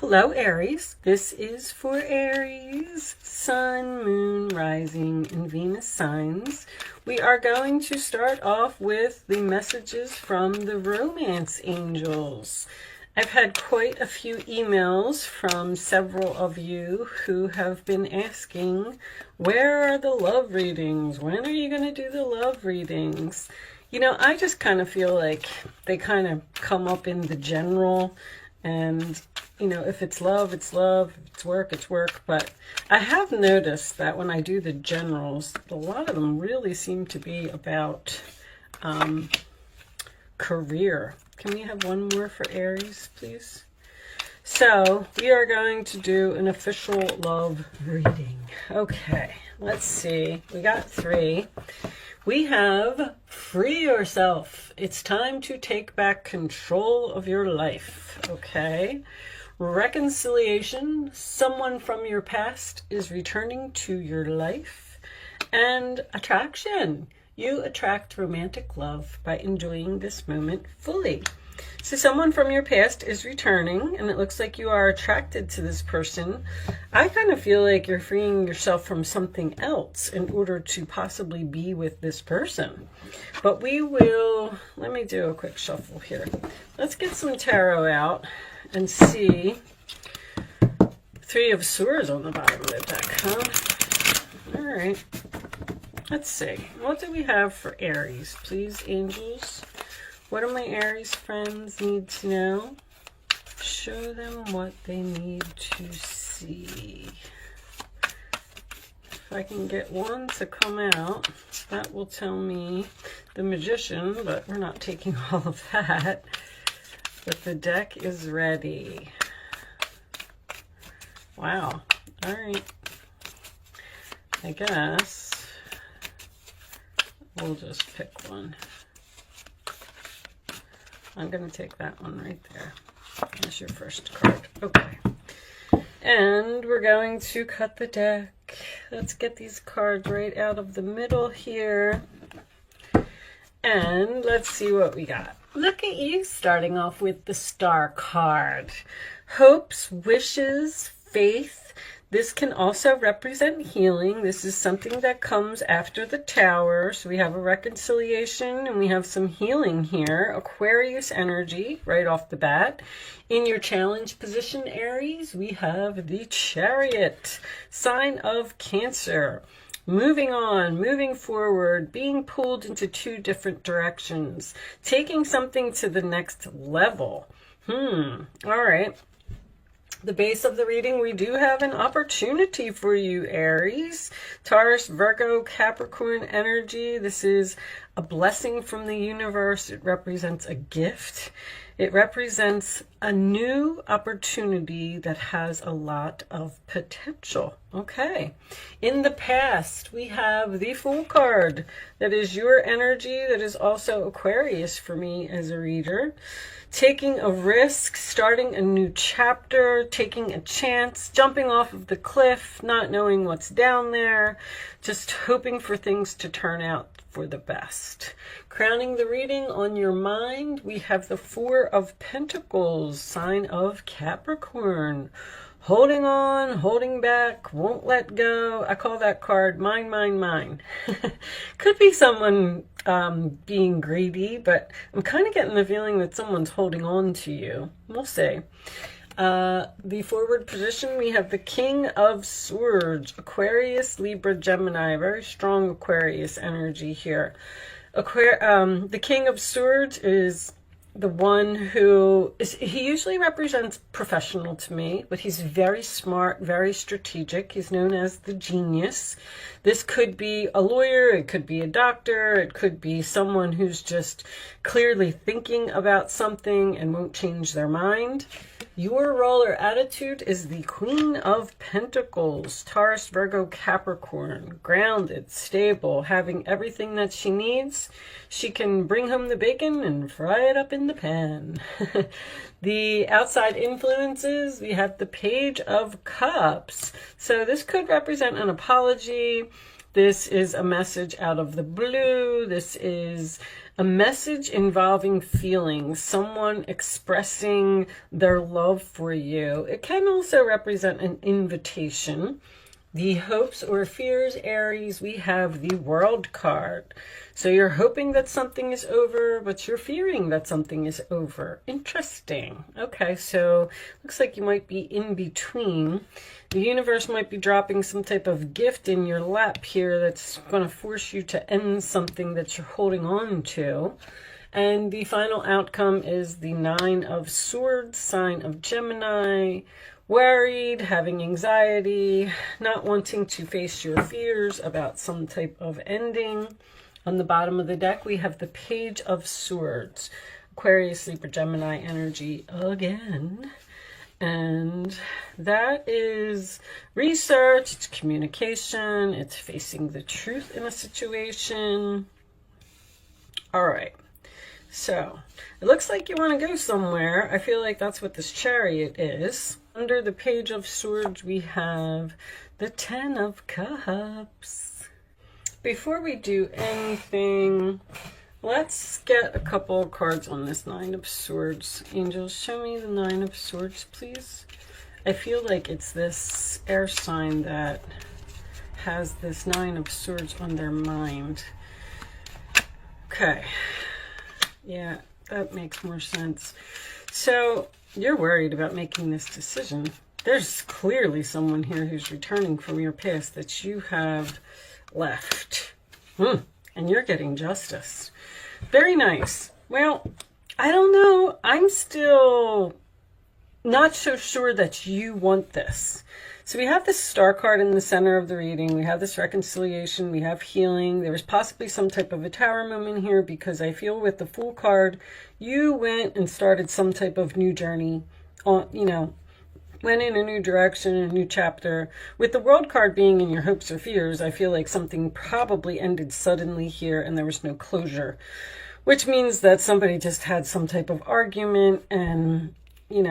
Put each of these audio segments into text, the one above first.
Hello Aries, this is for Aries, Sun, Moon, Rising, and Venus signs. We are going to start off with the messages from the romance angels. I've had quite a few emails from several of you who have been asking, where are the love readings? When are you going to do the love readings? You know, I just kind of feel like they kind of come up in the general, and you know, if it's love, it's love. If it's work, it's work. But I have noticed that when I do the generals, a lot of them really seem to be about career. Can we have one more for Aries, please? So we are going to do an official love reading. Okay, let's see. We got 3. We have free yourself. It's time to take back control of your life. Okay. Reconciliation. Someone from your past is returning to your life. And attraction. You attract romantic love by enjoying this moment fully. So someone from your past is returning, and it looks like you are attracted to this person. I kind of feel like you're freeing yourself from something else in order to possibly be with this person. But we will, let me do a quick shuffle here. Let's get some tarot out and see. 3 of Swords on the bottom of the deck, huh? All right. Let's see. What do we have for Aries? Please, angels. What do my Aries friends need to know? Show them what they need to see. If I can get one to come out, that will tell me the Magician, but we're not taking all of that. But the deck is ready. Wow. All right. I guess we'll just pick one. I'm going to take that one right there. That's your first card. Okay. And we're going to cut the deck. Let's get these cards right out of the middle here. And let's see what we got. Look at you starting off with the Star card. Hopes, wishes, faith. This can also represent healing. This is something that comes after the Tower. So we have a reconciliation and we have some healing here. Aquarius energy right off the bat. In your challenge position, Aries, we have the Chariot, sign of Cancer. Moving on, moving forward, being pulled into 2 different directions, taking something to the next level. All right. The base of the reading, we do have an opportunity for you, Aries. Taurus, Virgo, Capricorn energy. This is a blessing from the universe. It represents a gift. It represents a new opportunity that has a lot of potential. Okay. In the past, we have the Fool card. That is your energy. That is also Aquarius for me as a reader. Taking a risk, starting a new chapter, taking a chance, jumping off of the cliff, not knowing what's down there, just hoping for things to turn out for the best. Crowning the reading on your mind, we have the 4 of Pentacles, sign of Capricorn. Holding on, holding back, won't let go. I call that card mine, mine, mine. Could be someone being greedy, but I'm kind of getting the feeling that someone's holding on to you. We'll see. The forward position, we have the King of Swords, Aquarius, Libra, Gemini. Very strong Aquarius energy here. The King of Swords is the one who is, he usually represents professional to me, but he's very smart, very strategic. He's known as the genius. This could be a lawyer, it could be a doctor, it could be someone who's just clearly thinking about something and won't change their mind. Your role or attitude is the Queen of Pentacles, Taurus, Virgo, Capricorn, grounded, stable, having everything that she needs. She can bring home the bacon and fry it up in the pan. The outside influences, we have the Page of Cups. So this could represent an apology. This is a message out of the blue. This is A message involving feelings, someone expressing their love for you. It can also represent an invitation. The hopes or fears, Aries, we have the World card. So you're hoping that something is over, but you're fearing that something is over. Interesting. Okay, so looks like you might be in between. The universe might be dropping some type of gift in your lap here that's going to force you to end something that you're holding on to. And the final outcome is the 9 of Swords, sign of Gemini. Worried, having anxiety, not wanting to face your fears about some type of ending. On the bottom of the deck, we have the Page of Swords. Aquarius, Libra, Gemini energy again. And that is research, it's communication, it's facing the truth in a situation. All right. So, it looks like you want to go somewhere. I feel like that's what this Chariot is. Under the Page of Swords, we have the 10 of Cups. Before we do anything, let's get a couple of cards on this 9 of Swords. Angels, show me the 9 of Swords, please. I feel like it's this air sign that has this 9 of Swords on their mind. Okay. Yeah, that makes more sense. So, you're worried about making this decision. There's clearly someone here who's returning from your past that you have left. And you're getting justice. Very nice. Well, I don't know. I'm still not so sure that you want this. So we have this Star card in the center of the reading. We have this reconciliation. We have healing. There was possibly some type of a Tower moment here because I feel with the Fool card, you went and started some type of new journey. Went in a new direction, a new chapter. With the World card being in your hopes or fears, I feel like something probably ended suddenly here and there was no closure. Which means that somebody just had some type of argument and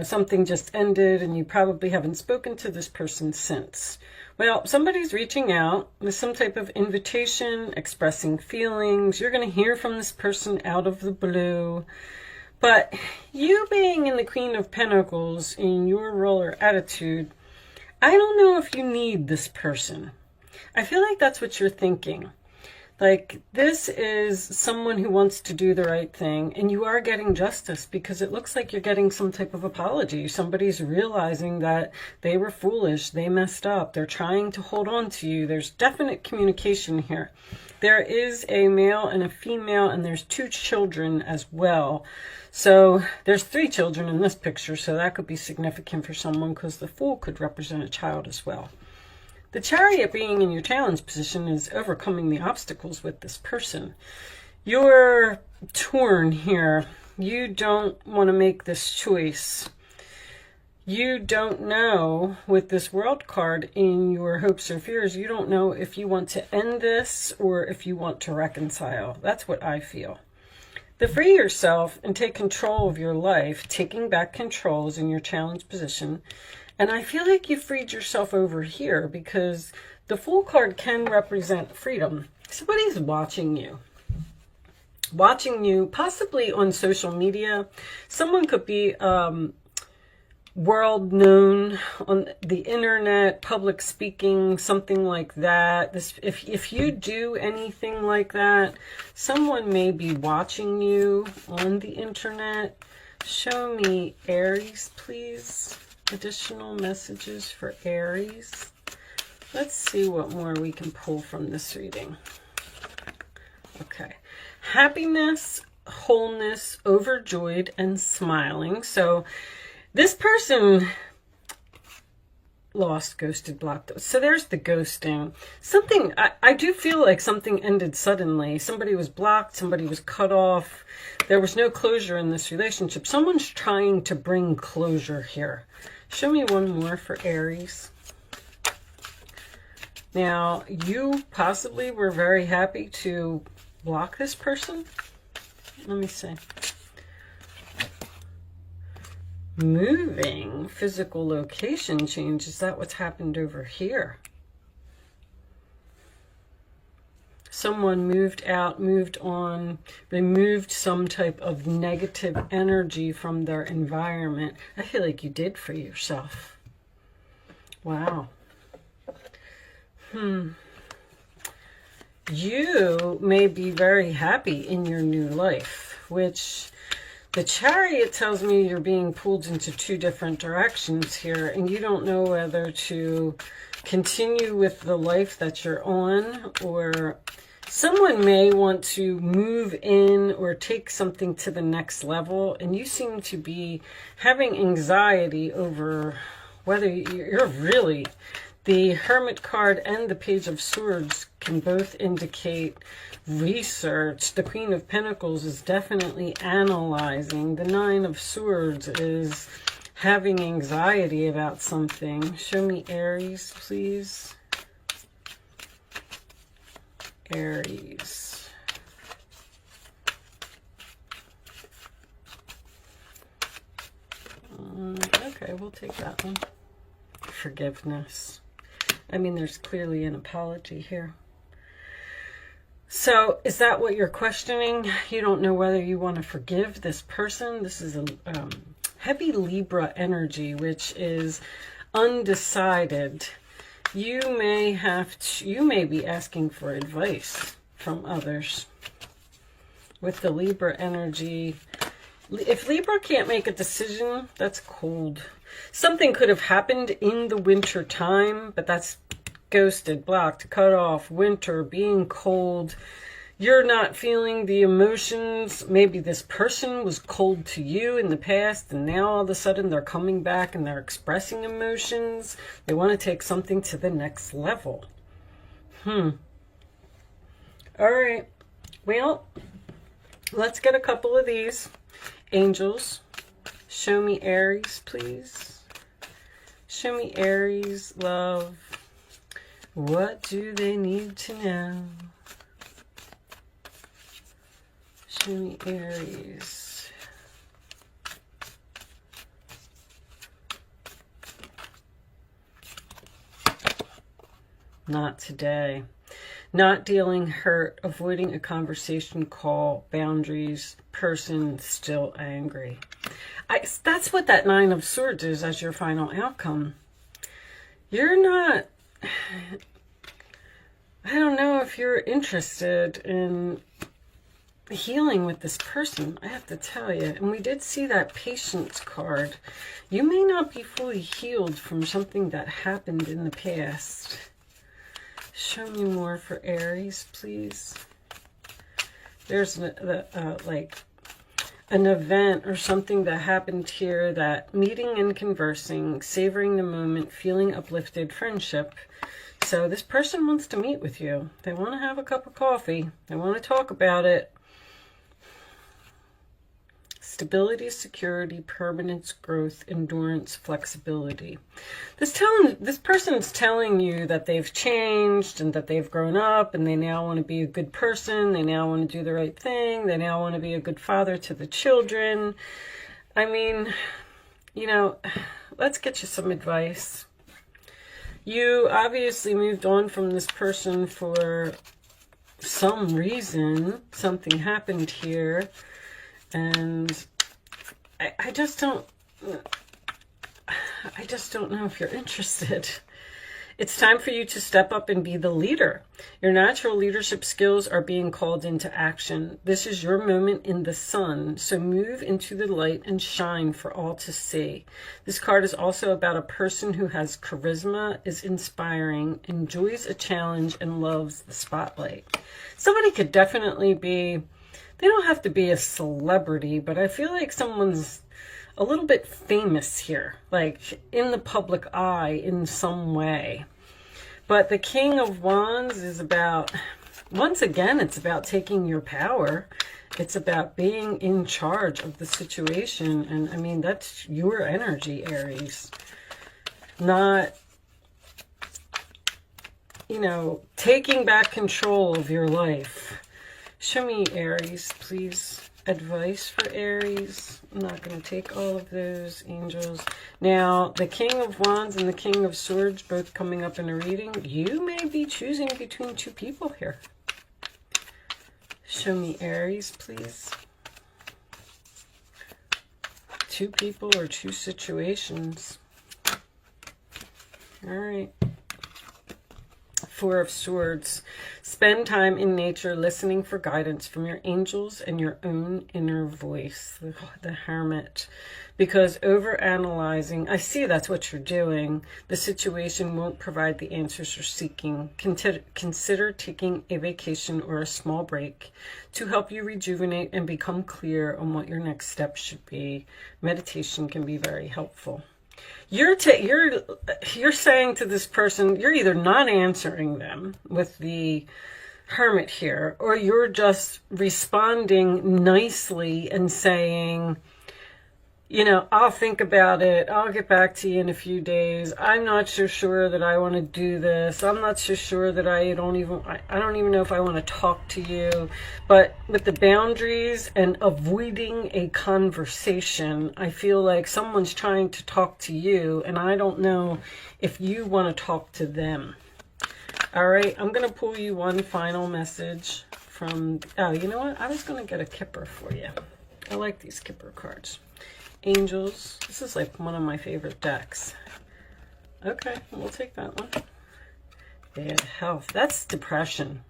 something just ended and you probably haven't spoken to this person since. Well, somebody's reaching out with some type of invitation, expressing feelings. You're going to hear from this person out of the blue. But you being in the Queen of Pentacles in your role or attitude, I don't know if you need this person. I feel like that's what you're thinking. Like, this is someone who wants to do the right thing, and you are getting justice because it looks like you're getting some type of apology. Somebody's realizing that they were foolish, they messed up, they're trying to hold on to you. There's definite communication here. There is a male and a female, and there's 2 children as well. So there's 3 children in this picture, so that could be significant for someone because the Fool could represent a child as well. The Chariot being in your challenge position is overcoming the obstacles with this person. You're torn here. You don't want to make this choice. You don't know, with this World card in your hopes or fears, you don't know if you want to end this or if you want to reconcile. That's what I feel. To free yourself and take control of your life, taking back control is in your challenge position. And I feel like you freed yourself over here because the Fool card can represent freedom. Somebody's watching you. Watching you, possibly on social media. Someone could be world known on the internet, public speaking, something like that. If you do anything like that, someone may be watching you on the internet. Show me Aries, please. Additional messages for Aries. Let's see what more we can pull from this reading. Okay. Happiness, wholeness, overjoyed, and smiling. So this person lost, ghosted, blocked. So there's the ghosting. Something, I do feel like something ended suddenly. Somebody was blocked, somebody was cut off. There was no closure in this relationship. Someone's trying to bring closure here. Show me one more for Aries. Now, you possibly were very happy to block this person. Let me see. Moving, physical location change. Is that what's happened over here? Someone moved out, moved on, removed some type of negative energy from their environment. I feel like you did for yourself. Wow. You may be very happy in your new life, which the Chariot tells me you're being pulled into two different directions here, and you don't know whether to continue with the life that you're on, or someone may want to move in or take something to the next level, and you seem to be having anxiety over whether you're really... The Hermit card and the Page of Swords can both indicate research. The Queen of Pentacles is definitely analyzing. The Nine of Swords is having anxiety about something. Show me Aries, please. Aries. Okay, we'll take that one. Forgiveness. I mean, there's clearly an apology here. So, is that what you're questioning? You don't know whether you want to forgive this person. This is a heavy Libra energy, which is undecided. You may be asking for advice from others. With the Libra energy, if Libra can't make a decision, that's cold. Something could have happened in the winter time, but that's ghosted, blocked, cut off, winter, being cold. You're not feeling the emotions. Maybe this person was cold to you in the past, and now all of a sudden they're coming back and they're expressing emotions. They want to take something to the next level. All right. Well, let's get a couple of these. Angels, show me Aries, please. Show me Aries, love. What do they need to know? Show me Aries. Not today. Not dealing, hurt, avoiding a conversation, call, boundaries, person still angry. That's what that Nine of Swords is as your final outcome. You're not... I don't know if you're interested in healing with this person, I have to tell you. And we did see that Patience card. You may not be fully healed from something that happened in the past. Show me more for Aries, please. There's like an event or something that happened here, that meeting and conversing, savoring the moment, feeling uplifted, friendship. So this person wants to meet with you. They want to have a cup of coffee. They want to talk about it. Stability, security, permanence, growth, endurance, flexibility. This person's telling you that they've changed and that they've grown up and they now want to be a good person. They now want to do the right thing. They now want to be a good father to the children. I mean, you know, let's get you some advice. You obviously moved on from this person for some reason. Something happened here. And I just don't know if you're interested. It's time for you to step up and be the leader. Your natural leadership skills are being called into action. This is your moment in the sun, so move into the light and shine for all to see. This card is also about a person who has charisma, is inspiring, enjoys a challenge, and loves the spotlight. Somebody could definitely be... They don't have to be a celebrity, but I feel like someone's a little bit famous here, like in the public eye in some way. But the King of Wands is about, once again, it's about taking your power. It's about being in charge of the situation. And I mean, that's your energy, Aries. Not, you know, taking back control of your life. Show me Aries, please. Advice for Aries. I'm not going to take all of those, angels. Now, the King of Wands and the King of Swords both coming up in a reading. You may be choosing between two people here. Show me Aries, please. 2 people or 2 situations. All right. 4 of Swords. Spend time in nature listening for guidance from your angels and your own inner voice, the Hermit. Because overanalyzing, I see that's what you're doing. The situation won't provide the answers you're seeking. Consider taking a vacation or a small break to help you rejuvenate and become clear on what your next step should be. Meditation can be very helpful. You're saying to this person, you're either not answering them with the Hermit here, or you're just responding nicely and saying, you know, I'll think about it. I'll get back to you in a few days. I'm not so sure that I want to do this. I'm not so sure that I don't even know if I want to talk to you. But with the boundaries and avoiding a conversation, I feel like someone's trying to talk to you, and I don't know if you want to talk to them. All right, I'm going to pull you one final message from, oh, you know what? I was going to get a Kipper for you. I like these Kipper cards. Angels. This is like one of my favorite decks. Okay, we'll take that one. Bad health. That's depression.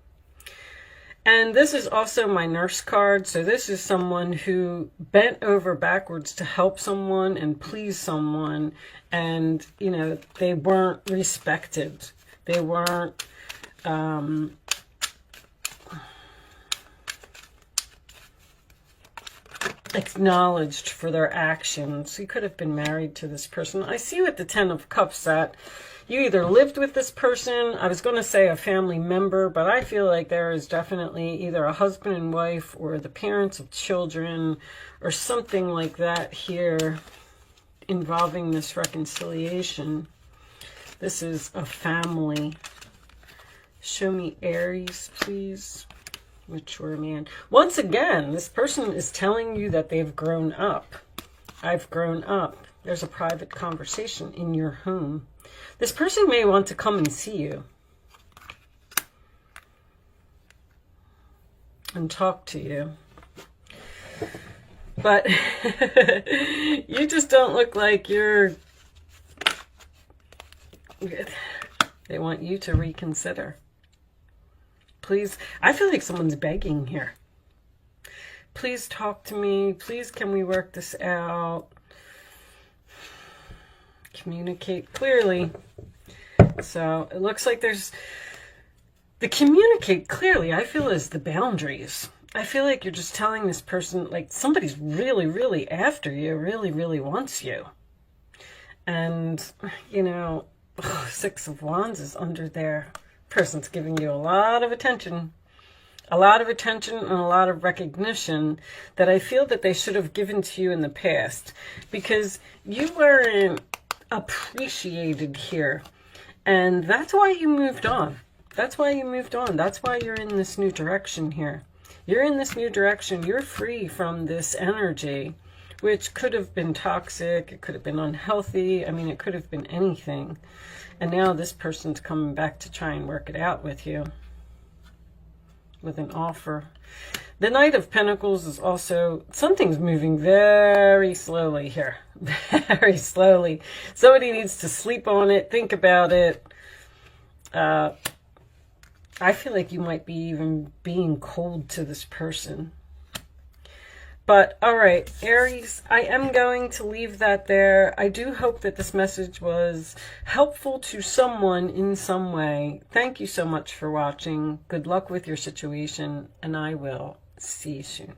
And this is also my Nurse card. So this is someone who bent over backwards to help someone and please someone. And, you know, they weren't respected. They weren't acknowledged for their actions. You could have been married to this person. I see with the 10 of Cups that you either lived with this person, I was going to say a family member, but I feel like there is definitely either a husband and wife or the parents of children or something like that here involving this reconciliation. This is a family. Show me Aries, please. Mature man. Once again, this person is telling you that they've grown up. I've grown up. There's a private conversation in your home. This person may want to come and see you and talk to you. But you just don't look like you're... They want you to reconsider. Please, I feel like someone's begging here. Please talk to me. Please, can we work this out? Communicate clearly. So it looks like there's the communicate clearly, I feel, is the boundaries. I feel like you're just telling this person, like, somebody's really, really after you, really, really wants you. And, you know, 6 of Wands is under there. Person's giving you a lot of attention and a lot of recognition that I feel that they should have given to you in the past, because you weren't appreciated here, and that's why you moved on. That's why you moved on. That's why you're in this new direction here. You're in this new direction. You're free from this energy, which could have been toxic. It could have been unhealthy. I mean, it could have been anything. And now this person's coming back to try and work it out with you with an offer. The Knight of Pentacles is also, something's moving very slowly here. Very slowly. Somebody needs to sleep on it, think about it. I feel like you might be even being cold to this person. But, all right, Aries, I am going to leave that there. I do hope that this message was helpful to someone in some way. Thank you so much for watching. Good luck with your situation, and I will see you soon.